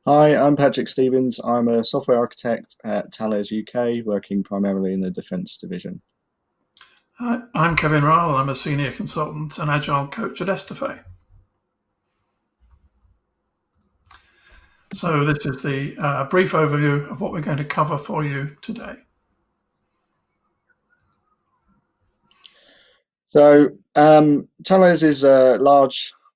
Hi, I'm Patrick Stevens. I'm a software architect at Thales UK, working primarily in the defence division. I'm Kevin Ryle. I'm a senior consultant and agile coach at Estafet. So this is the brief overview of what we're going to cover for you today. Thales is a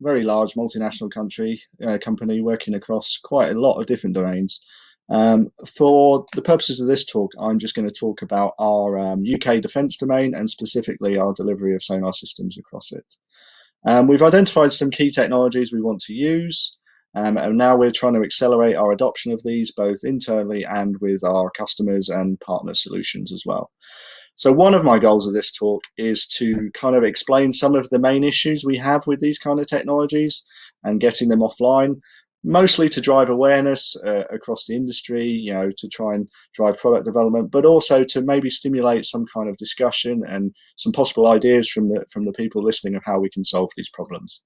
very large multinational company working across quite a lot of different domains. For the purposes of this talk, I'm just going to talk about our UK defence domain and specifically our delivery of sonar systems across it. We've identified some key technologies we want to use, and now we're trying to accelerate our adoption of these both internally and with our customers and partner solutions as well. So one of my goals of this talk is to kind of explain some of the main issues we have with these kind of technologies and getting them offline, mostly to drive awareness across the industry, to try and drive product development, but also to maybe stimulate some kind of discussion and some possible ideas from the people listening of how we can solve these problems.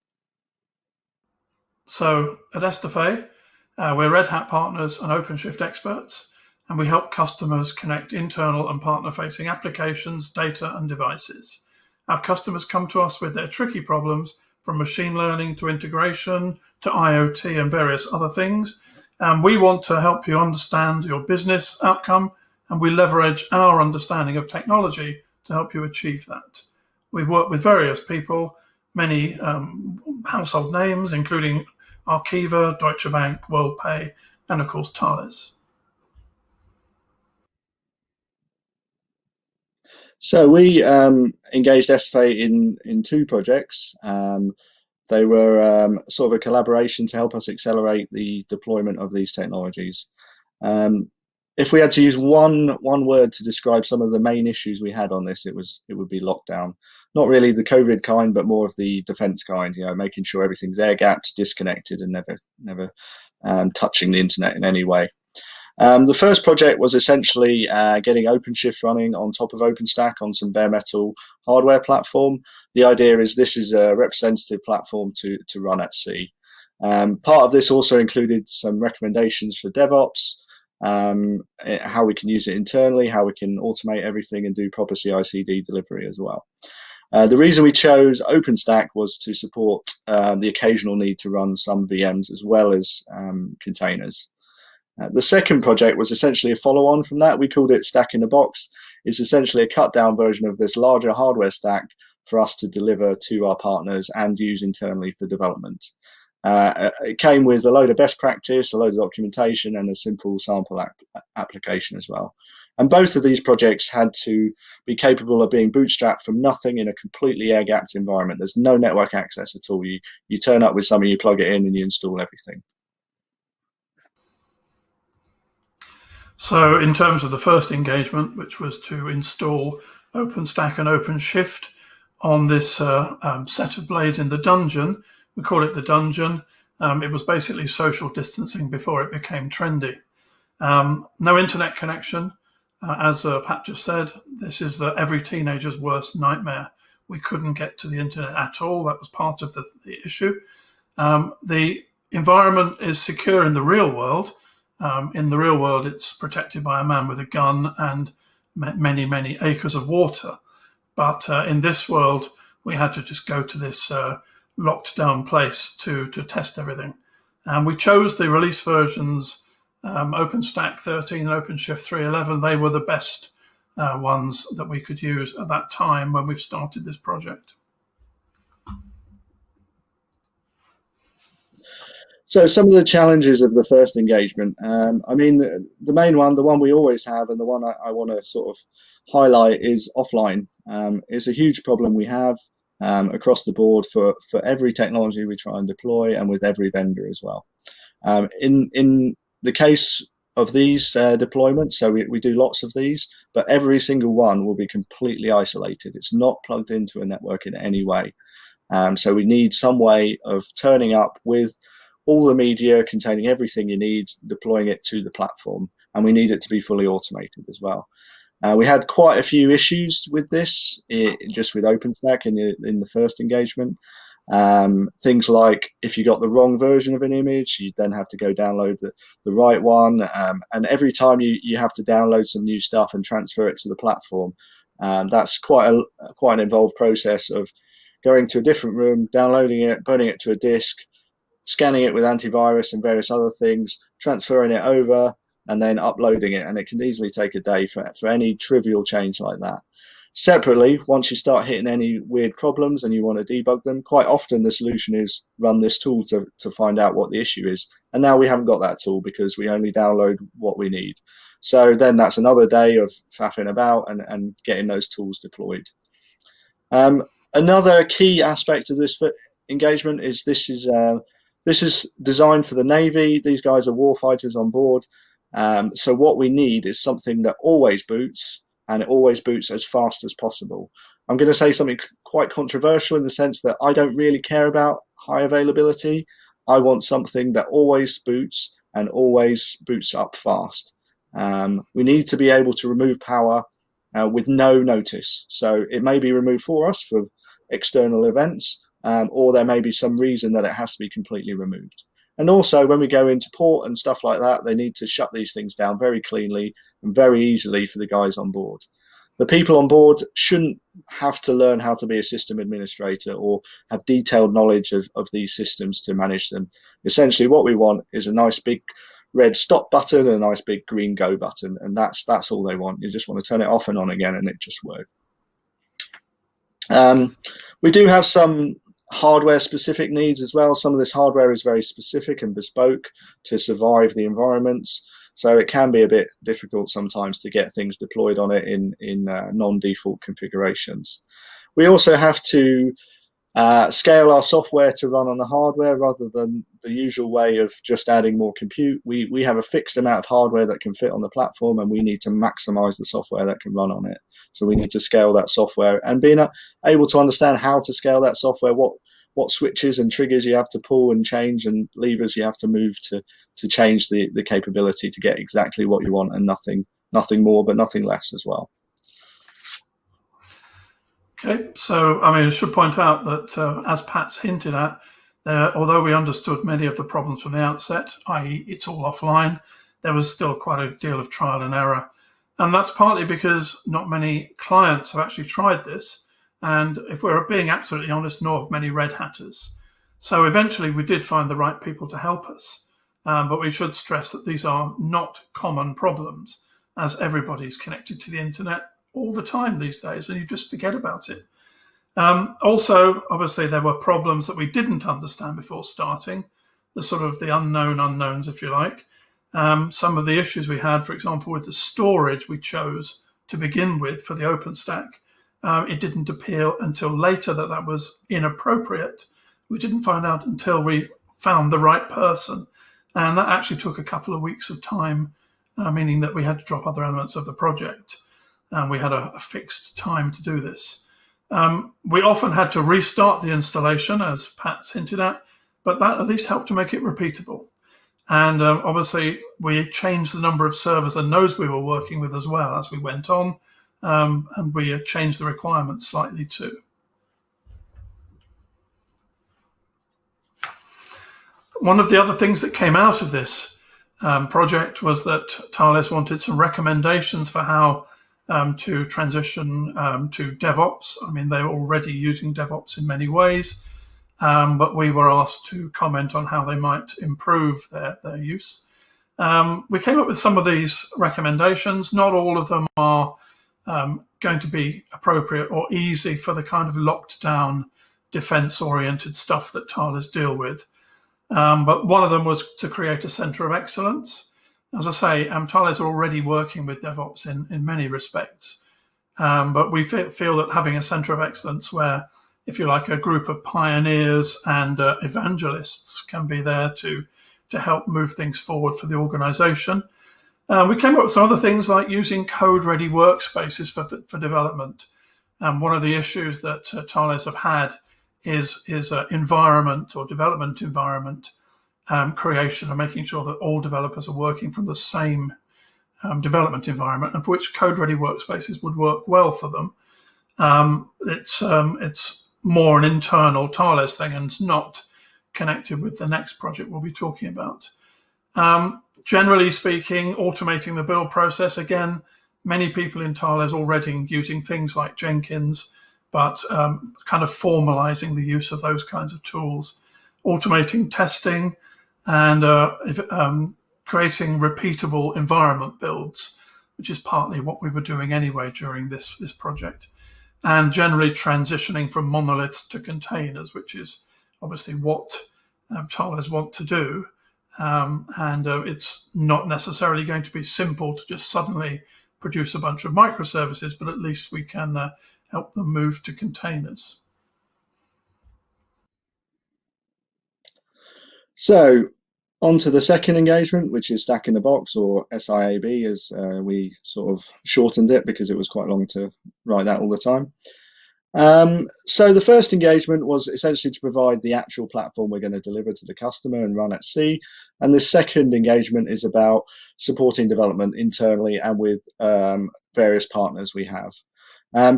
So at Estafet, we're Red Hat partners and OpenShift experts, and we help customers connect internal and partner-facing applications, data, and devices. Our customers come to us with their tricky problems, from machine learning to integration to IoT and various other things. And we want to help you understand your business outcome, and we leverage our understanding of technology to help you achieve that. We've worked with various people, many household names, including Arqiva, Deutsche Bank, WorldPay, and of course Thales. So we engaged SFA in two projects. They were sort of a collaboration to help us accelerate the deployment of these technologies. If we had to use one word to describe some of the main issues we had on this, it would be lockdown. Not really the COVID kind, but more of the defense kind. Making sure everything's air gapped, disconnected, and never touching the internet in any way. The first project was essentially getting OpenShift running on top of OpenStack on some bare metal hardware platform. The idea is this is a representative platform to run at sea. Part of this also included some recommendations for DevOps, how we can use it internally, how we can automate everything and do proper CI/CD delivery as well. The reason we chose OpenStack was to support the occasional need to run some VMs as well as containers. The second project was essentially a follow-on from that. We called it Stack in a Box. It's essentially a cut-down version of this larger hardware stack for us to deliver to our partners and use internally for development. It came with a load of best practice, a load of documentation, and a simple sample application as well. And both of these projects had to be capable of being bootstrapped from nothing in a completely air-gapped environment. There's no network access at all. You turn up with something, you plug it in, and you install everything. So in terms of the first engagement, which was to install OpenStack and OpenShift on this set of blades in the dungeon, we call it the dungeon. It was basically social distancing before it became trendy. No internet connection. As Pat just said, this is every teenager's worst nightmare. We couldn't get to the internet at all. That was part of the issue. The environment is secure in the real world. In the real world, it's protected by a man with a gun and many, many acres of water. But in this world, we had to just go to this locked down place to test everything. And we chose the release versions, OpenStack 13 and OpenShift 3.11. They were the best ones that we could use at that time when we've started this project. So some of the challenges of the first engagement, the main one, the one we always have, and the one I want to sort of highlight is offline. It's a huge problem we have across the board for every technology we try and deploy and with every vendor as well. In the case of these deployments, so we do lots of these, but every single one will be completely isolated. It's not plugged into a network in any way. So we need some way of turning up with all the media containing everything you need, deploying it to the platform, and we need it to be fully automated as well. We had quite a few issues with this, just with OpenStack in the first engagement. Things like if you got the wrong version of an image, you then have to go download the right one. And every time you have to download some new stuff and transfer it to the platform. That's quite an involved process of going to a different room, downloading it, putting it to a disk, scanning it with antivirus and various other things, transferring it over, and then uploading it. And it can easily take a day for any trivial change like that. Separately, once you start hitting any weird problems and you want to debug them, quite often the solution is run this tool to find out what the issue is. And now we haven't got that tool because we only download what we need. So then that's another day of faffing about and getting those tools deployed. Another key aspect of this engagement is this is designed for the Navy. These guys are warfighters on board. So what we need is something that always boots, and it always boots as fast as possible. I'm going to say something quite controversial in the sense that I don't really care about high availability. I want something that always boots and always boots up fast. We need to be able to remove power with no notice. So it may be removed for us for external events, or there may be some reason that it has to be completely removed. And also when we go into port and stuff like that, they need to shut these things down very cleanly and very easily for the guys on board. The people on board shouldn't have to learn how to be a system administrator or have detailed knowledge of these systems to manage them. Essentially what we want is a nice big red stop button and a nice big green go button, and that's all they want. You just want to turn it off and on again and it just works. We do have some hardware specific needs as well. Some of this hardware is very specific and bespoke to survive the environments, so it can be a bit difficult sometimes to get things deployed on it in non-default configurations. We also have to scale our software to run on the hardware rather than the usual way of just adding more compute. We have a fixed amount of hardware that can fit on the platform, and we need to maximize the software that can run on it. So we need to scale that software, and being able to understand how to scale that software, what switches and triggers you have to pull and change and levers you have to move to change the capability to get exactly what you want, and nothing more but nothing less as well. Okay, so I should point out that as Pat's hinted at, although we understood many of the problems from the outset, i.e. it's all offline, there was still quite a deal of trial and error. And that's partly because not many clients have actually tried this. And if we're being absolutely honest, nor have many red hatters. So eventually we did find the right people to help us. But we should stress that these are not common problems, as everybody's connected to the internet all the time these days, and you just forget about it. Also, obviously, there were problems that we didn't understand before starting, the unknown unknowns, if you like. Some of the issues we had, for example, with the storage we chose to begin with for the OpenStack, it didn't appear until later that was inappropriate. We didn't find out until we found the right person. And that actually took a couple of weeks of time, meaning that we had to drop other elements of the project. And we had a fixed time to do this. We often had to restart the installation, as Pat's hinted at, but that at least helped to make it repeatable. And obviously, we changed the number of servers and nodes we were working with as well as we went on, and we changed the requirements slightly too. One of the other things that came out of this project was that Thales wanted some recommendations for how to transition to DevOps. They were already using DevOps in many ways, but we were asked to comment on how they might improve their use. We came up with some of these recommendations. Not all of them are going to be appropriate or easy for the kind of locked down defense-oriented stuff that Thales deal with. But one of them was to create a center of excellence. As I say, Thales are already working with DevOps in many respects. But we feel that having a center of excellence where, if you like, a group of pioneers and evangelists can be there to help move things forward for the organization. We came up with some other things like using code-ready workspaces for development. One of the issues that Thales have had is environment or development environment creation and making sure that all developers are working from the same development environment, and for which code-ready workspaces would work well for them. It's more an internal Thales thing and not connected with the next project we'll be talking about. Generally speaking, automating the build process, again, many people in Thales already using things like Jenkins, but kind of formalizing the use of those kinds of tools, automating testing, and creating repeatable environment builds, which is partly what we were doing anyway during this project, and generally transitioning from monoliths to containers, which is obviously what Thales want to do. It's not necessarily going to be simple to just suddenly produce a bunch of microservices, but at least we can help them move to containers. So on to the second engagement, which is Stack in the Box, or SIAB, as we sort of shortened it because it was quite long to write that all the time. So the first engagement was essentially to provide the actual platform we're going to deliver to the customer and run at sea. And the second engagement is about supporting development internally and with various partners we have.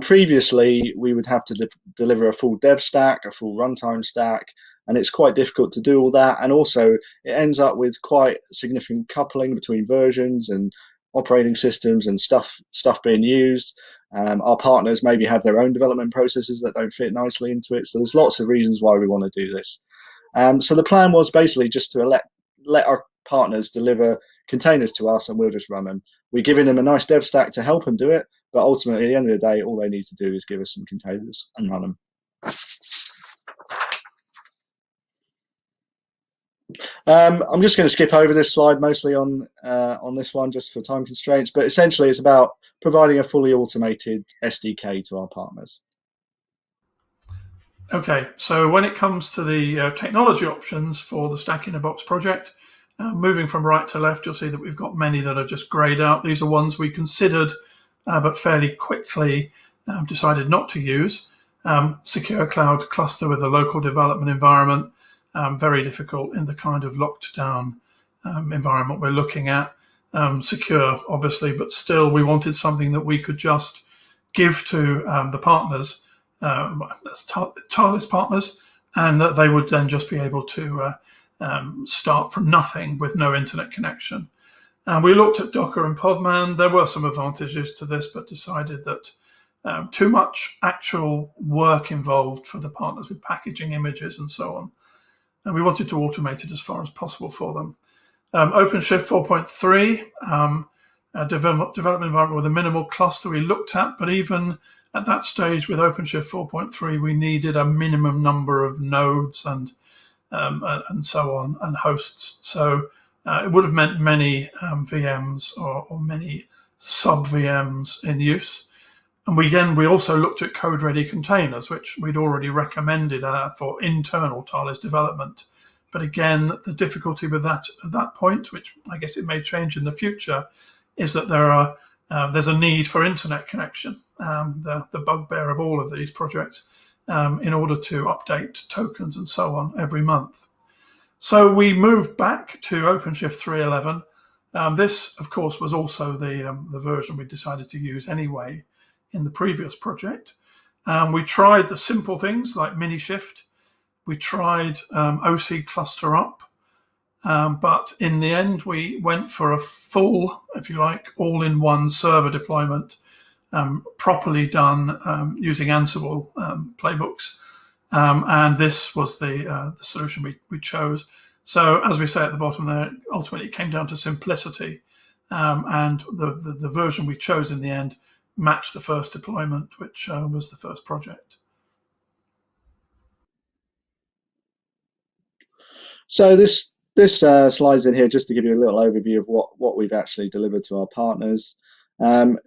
Previously, we would have to deliver a full dev stack, a full runtime stack, and it's quite difficult to do all that. And also, it ends up with quite significant coupling between versions and operating systems and stuff being used. Our partners maybe have their own development processes that don't fit nicely into it. So there's lots of reasons why we want to do this. So the plan was basically just to let our partners deliver containers to us and we'll just run them. We're giving them a nice dev stack to help them do it, but ultimately at the end of the day, all they need to do is give us some containers and run them. I'm just going to skip over this slide mostly on this one just for time constraints, but essentially it's about providing a fully automated SDK to our partners. Okay, so when it comes to the technology options for the Stack in a Box project, moving from right to left, you'll see that we've got many that are just grayed out. These are ones we considered, but fairly quickly decided not to use. Secure cloud cluster with a local development environment, very difficult in the kind of locked down environment we're looking at. Secure, obviously, but still we wanted something that we could just give to the partners, that's Thales partners, and that they would then just be able to start from nothing with no internet connection. And we looked at Docker and Podman. There were some advantages to this, but decided that too much actual work involved for the partners with packaging images and so on. And we wanted to automate it as far as possible for them. OpenShift 4.3, a development environment with a minimal cluster we looked at, but even at that stage with OpenShift 4.3, we needed a minimum number of nodes and so on, and hosts. So it would have meant many VMs or many sub-VMs in use. And we also looked at code-ready containers, which we'd already recommended for internal Thales development. But again, the difficulty with that at that point, which I guess it may change in the future, is that there's a need for internet connection, the bugbear of all of these projects, in order to update tokens and so on every month. So we moved back to OpenShift 3.11. This, of course, was also the version we decided to use anyway in the previous project. We tried the simple things like Minishift. We tried OC cluster up, but in the end we went for a full, if you like, all-in-one server deployment, properly done using Ansible playbooks, and this was the solution we chose. So as we say at the bottom there, ultimately it came down to simplicity, and the version we chose in the end match the first deployment, which was the first project. So this slide's in here just to give you a little overview of what we've actually delivered to our partners.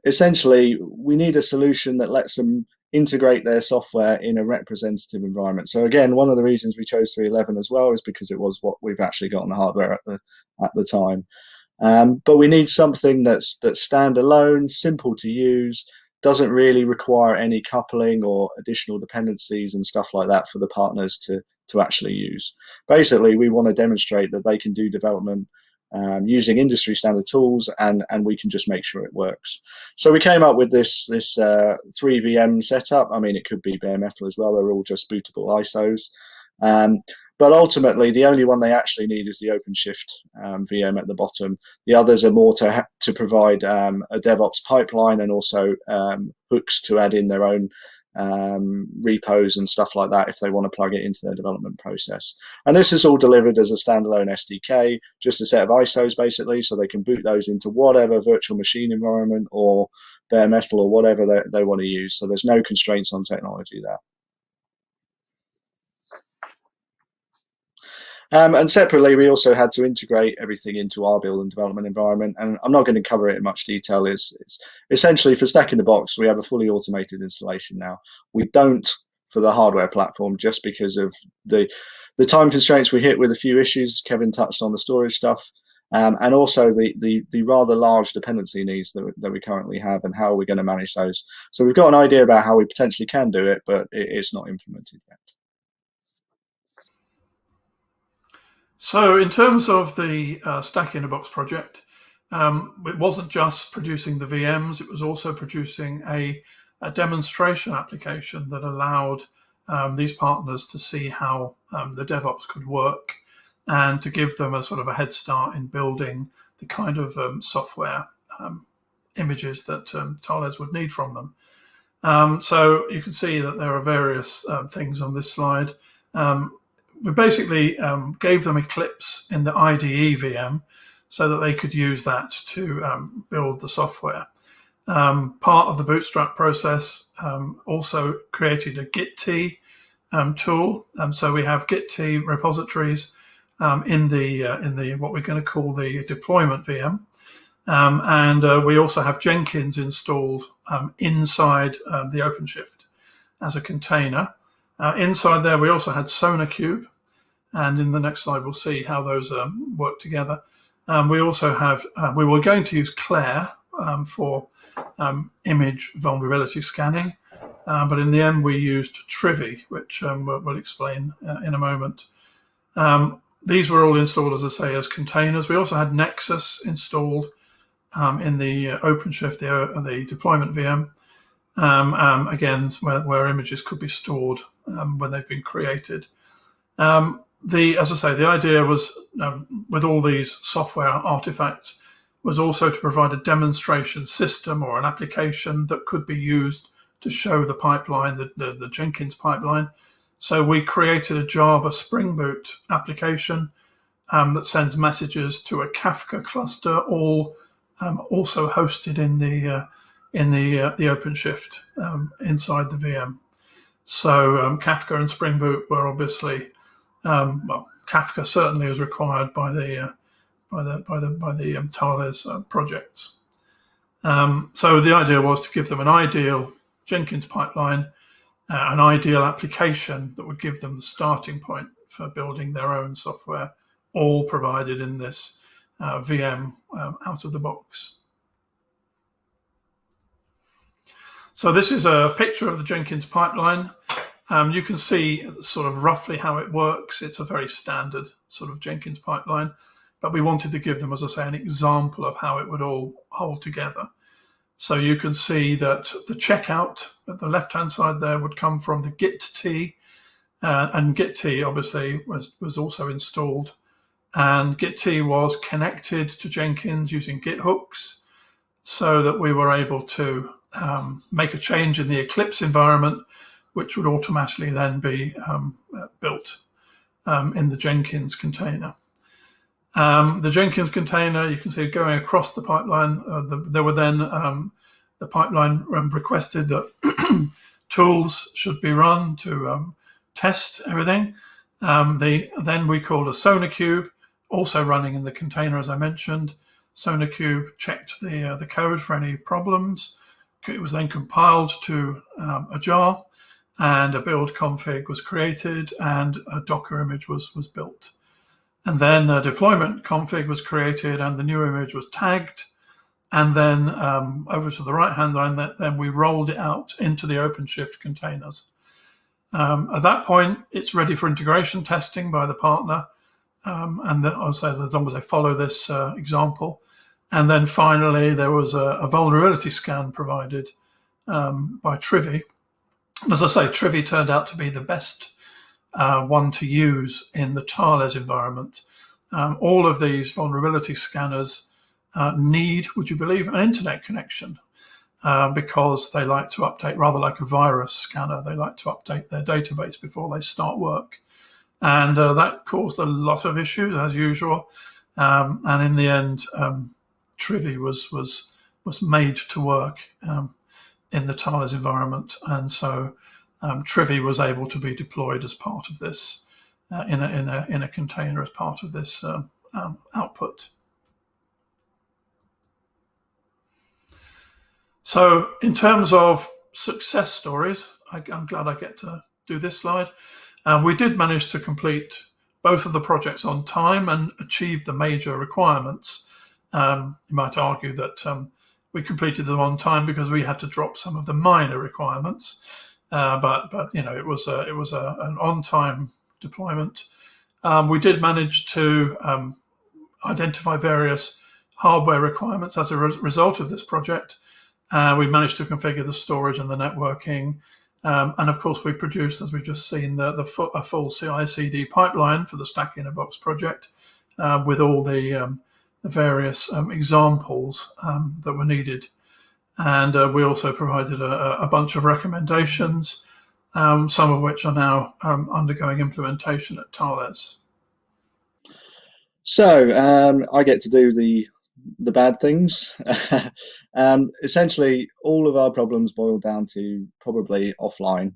Essentially, we need a solution that lets them integrate their software in a representative environment. So again, one of the reasons we chose 3.11 as well is because it was what we've actually got on the hardware at the time. But we need something that's standalone, simple to use, doesn't really require any coupling or additional dependencies and stuff like that for the partners to actually use. Basically, we want to demonstrate that they can do development using industry standard tools, and we can just make sure it works. So we came up with this 3 VM setup. I mean, it could be bare metal as well. They're all just bootable ISOs. But ultimately, the only one they actually need is the OpenShift VM at the bottom. The others are more to provide a DevOps pipeline, and also hooks to add in their own repos and stuff like that if they want to plug it into their development process. And this is all delivered as a standalone SDK, just a set of ISOs basically, so they can boot those into whatever virtual machine environment or bare metal or whatever they want to use. So there's no constraints on technology there. And separately, we also had to integrate everything into our build and development environment. And I'm not going to cover it in much detail. It's essentially, for Stack in the Box, we have a fully automated installation now. We don't for the hardware platform, just because of the time constraints we hit with a few issues. Kevin touched on the storage stuff, and also the rather large dependency needs that we currently have, and how we're going to manage those. So we've got an idea about how we potentially can do it, but it's not implemented yet. So in terms of the Stack in a Box project, it wasn't just producing the VMs, it was also producing a demonstration application that allowed these partners to see how the DevOps could work, and to give them a sort of a head start in building the kind of software images that Thales would need from them. So you can see that there are various things on this slide. We basically gave them Eclipse in the IDE VM so that they could use that to build the software. Part of the bootstrap process also created a Git tool. So we have Git repositories in the what we're going to call the deployment VM. And we also have Jenkins installed inside the OpenShift as a container. Inside there, we also had SonarQube, and in the next slide, we'll see how those work together. We also have, we were going to use Claire for image vulnerability scanning, but in the end, we used Trivy, which we'll explain in a moment. These were all installed, as I say, as containers. We also had Nexus installed in the OpenShift, the deployment VM. Again, where images could be stored when they've been created. As I say, the idea was, with all these software artifacts, was also to provide a demonstration system or an application that could be used to show the pipeline, the Jenkins pipeline. So we created a Java Spring Boot application that sends messages to a Kafka cluster, all also hosted in the OpenShift inside the VM. So Kafka and Spring Boot were obviously, well, Kafka certainly is required by the Thales projects. So the idea was to give them an ideal Jenkins pipeline, an ideal application that would give them the starting point for building their own software, all provided in this VM out of the box. So this is a picture of the Jenkins pipeline. You can see sort of roughly how it works. It's a very standard sort of Jenkins pipeline, but we wanted to give them, as I say, an example of how it would all hold together. So you can see that the checkout at the left-hand side there would come from the Git and Git obviously was also installed. And Git was connected to Jenkins using Git hooks, so that we were able to make a change in the Eclipse environment, which would automatically then be built in the Jenkins container. The Jenkins container, you can see going across the pipeline. There were then the pipeline requested that tools should be run to test everything. Then we called a SonarQube, also running in the container, as I mentioned. SonarQube checked the code for any problems. It was then compiled to a jar, and a build config was created, and a Docker image was built. And then a deployment config was created, and the new image was tagged. And then over to the right-hand line, then we rolled it out into the OpenShift containers. At that point, it's ready for integration testing by the partner. and I'll say as long as they follow this example. And then finally, there was a vulnerability scan provided by Trivy. And as I say, Trivy turned out to be the best one to use in the Thales environment. All of these vulnerability scanners need, would you believe, an internet connection because they like to update, rather like a virus scanner, they like to update their database before they start work. And that caused a lot of issues, as usual. And in the end, Trivy was made to work in the Thales environment, and so Trivy was able to be deployed as part of this in a container as part of this output. So, in terms of success stories, I'm glad I get to do this slide. We did manage to complete both of the projects on time and achieve the major requirements. You might argue that we completed them on time because we had to drop some of the minor requirements, but you know, it was an on-time deployment. We did manage to identify various hardware requirements as a result of this project. We managed to configure the storage and the networking. And of course, we produced, as we've just seen, a full CI/CD pipeline for the Stack in a Box project with all the various examples that were needed. And we also provided a bunch of recommendations, some of which are now undergoing implementation at Thales. So I get to do the bad things. Essentially, all of our problems boil down to probably offline,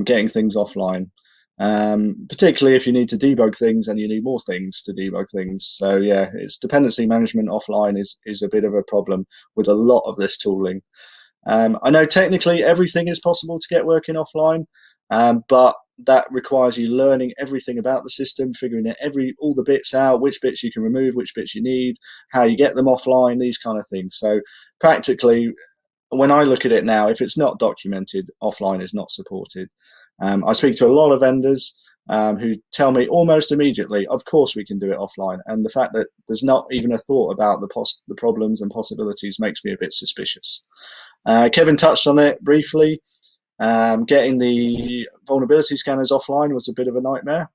getting things offline, particularly if you need to debug things and you need more things to debug things. So yeah, it's dependency management offline is a bit of a problem with a lot of this tooling. I know technically everything is possible to get working offline, but that requires you learning everything about the system, figuring all the bits out, which bits you can remove, which bits you need, how you get them offline, these kind of things. So practically, when I look at it now, if it's not documented, offline is not supported. I speak to a lot of vendors who tell me almost immediately, of course we can do it offline. And the fact that there's not even a thought about the problems and possibilities makes me a bit suspicious. Kevin touched on it briefly. Getting the vulnerability scanners offline was a bit of a nightmare,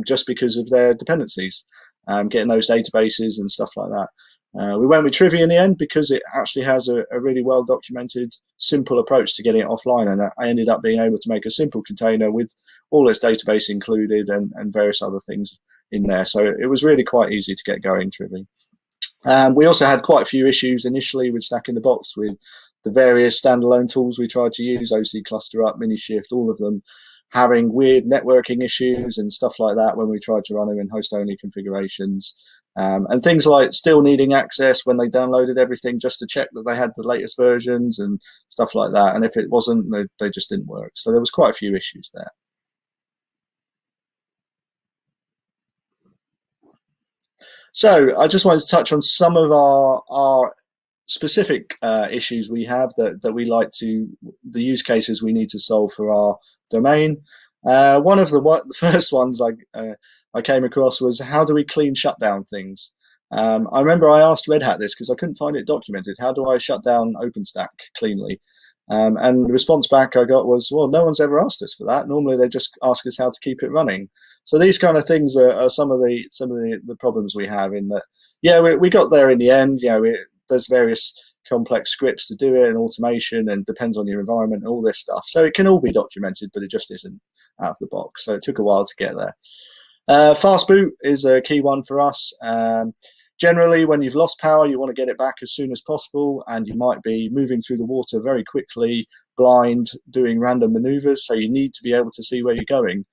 just because of their dependencies, getting those databases and stuff like that. We went with Trivy in the end because it actually has a really well documented, simple approach to getting it offline, and I ended up being able to make a simple container with all its database included and various other things in there. So it was really quite easy to get going, Trivy. We also had quite a few issues initially with Stack in the Box with the various standalone tools we tried to use, OC Cluster Up, Minishift, all of them having weird networking issues and stuff like that when we tried to run them in host-only configurations. And things like still needing access when they downloaded everything just to check that they had the latest versions and stuff like that. And if it wasn't, they just didn't work. So there was quite a few issues there. So I just wanted to touch on some of our specific issues we have that we like to, the use cases we need to solve for our domain. One of the first ones I came across was, how do we clean shutdown things? I remember I asked Red Hat this because I couldn't find it documented. How do I shut down OpenStack cleanly? And the response back I got was, well, no one's ever asked us for that. Normally they just ask us how to keep it running. So these kind of things are some of the problems we have in that. Yeah, we got there in the end. You know, there's various complex scripts to do it and automation, and depends on your environment and all this stuff. So it can all be documented, but it just isn't out of the box. So it took a while to get there. Fast boot is a key one for us. Generally, when you've lost power, you want to get it back as soon as possible, and you might be moving through the water very quickly, blind, doing random maneuvers. So you need to be able to see where you're going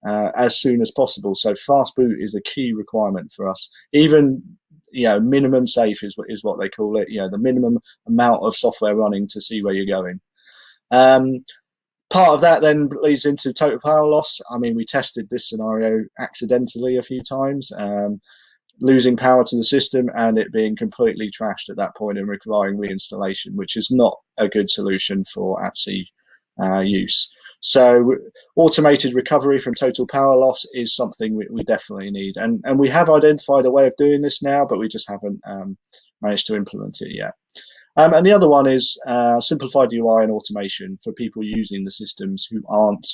as soon as possible. So fast boot is a key requirement for us. Even minimum safe is what they call it. The minimum amount of software running to see where you're going. Part of that then leads into total power loss. I mean, we tested this scenario accidentally a few times, losing power to the system and it being completely trashed at that point and requiring reinstallation, which is not a good solution for at-sea use. So automated recovery from total power loss is something we definitely need. And we have identified a way of doing this now, but we just haven't managed to implement it yet. And the other one is simplified UI and automation for people using the systems who aren't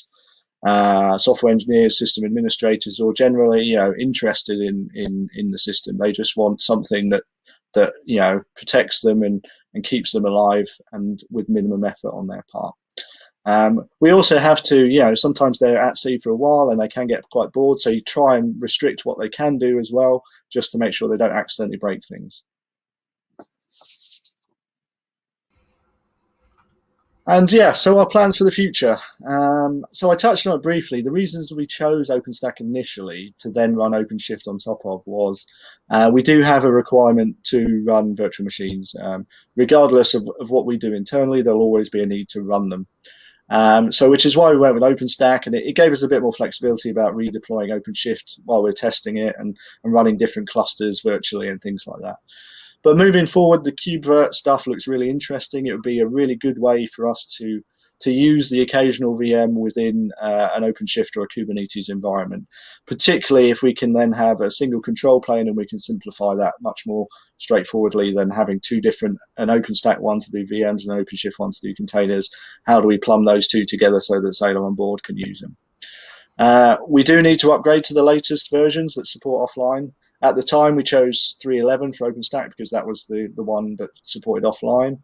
software engineers, system administrators, or generally, interested in the system. They just want something that protects them and keeps them alive, and with minimum effort on their part. We also have to, sometimes they're at sea for a while and they can get quite bored, so you try and restrict what they can do as well, just to make sure they don't accidentally break things. And so our plans for the future. So I touched on it briefly. The reasons we chose OpenStack initially to then run OpenShift on top of was we do have a requirement to run virtual machines. Regardless of what we do internally, there'll always be a need to run them. So which is why we went with OpenStack, and it gave us a bit more flexibility about redeploying OpenShift while we're testing it and running different clusters virtually and things like that. But moving forward, the KubeVirt stuff looks really interesting. It would be a really good way for us to use the occasional VM within an OpenShift or a Kubernetes environment, particularly if we can then have a single control plane and we can simplify that much more straightforwardly than having two different, an OpenStack one to do VMs and an OpenShift one to do containers. How do we plumb those two together so that Sailor on board can use them? We do need to upgrade to the latest versions that support offline. At the time, we chose 3.11 for OpenStack because that was the one that supported offline.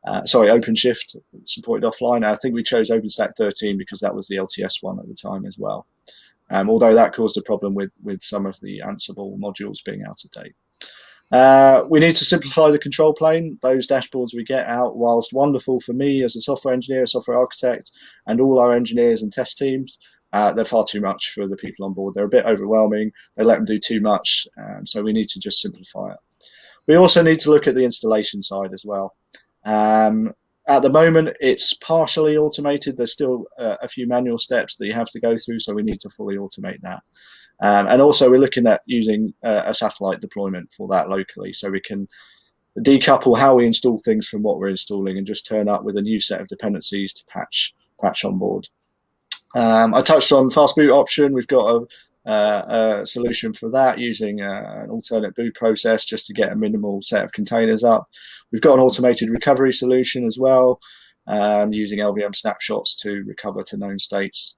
OpenShift supported offline. I think we chose OpenStack 13 because that was the LTS one at the time as well. Although that caused a problem with some of the Ansible modules being out of date. We need to simplify the control plane. Those dashboards we get out, whilst wonderful for me as a software engineer, a software architect, and all our engineers and test teams, they're far too much for the people on board. They're a bit overwhelming. They let them do too much. So we need to just simplify it. We also need to look at the installation side as well. At the moment, it's partially automated. There's still a few manual steps that you have to go through, so we need to fully automate that. And also, we're looking at using a satellite deployment for that locally, so we can decouple how we install things from what we're installing and just turn up with a new set of dependencies to patch on board. I touched on fast boot option. We've got a solution for that using an alternate boot process just to get a minimal set of containers up. We've got an automated recovery solution as well, using LVM snapshots to recover to known states.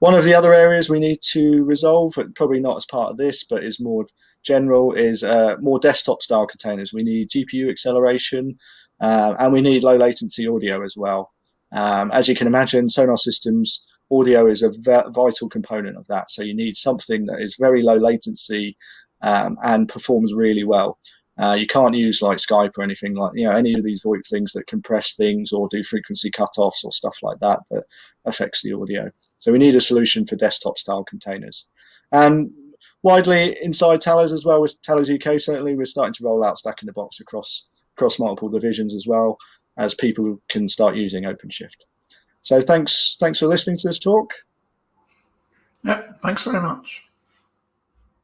One of the other areas we need to resolve, probably not as part of this, but is more general, is more desktop style containers. We need GPU acceleration, and we need low latency audio as well. As you can imagine, Sonar Systems audio is a vital component of that. So you need something that is very low latency and performs really well. You can't use like Skype or anything like, any of these VoIP things that compress things or do frequency cutoffs or stuff like that that affects the audio. So we need a solution for desktop style containers. And widely inside Thales as well, with Thales UK, certainly we're starting to roll out Stack in the Box across multiple divisions as well, as people can start using OpenShift. So thanks for listening to this talk. Yeah, thanks very much.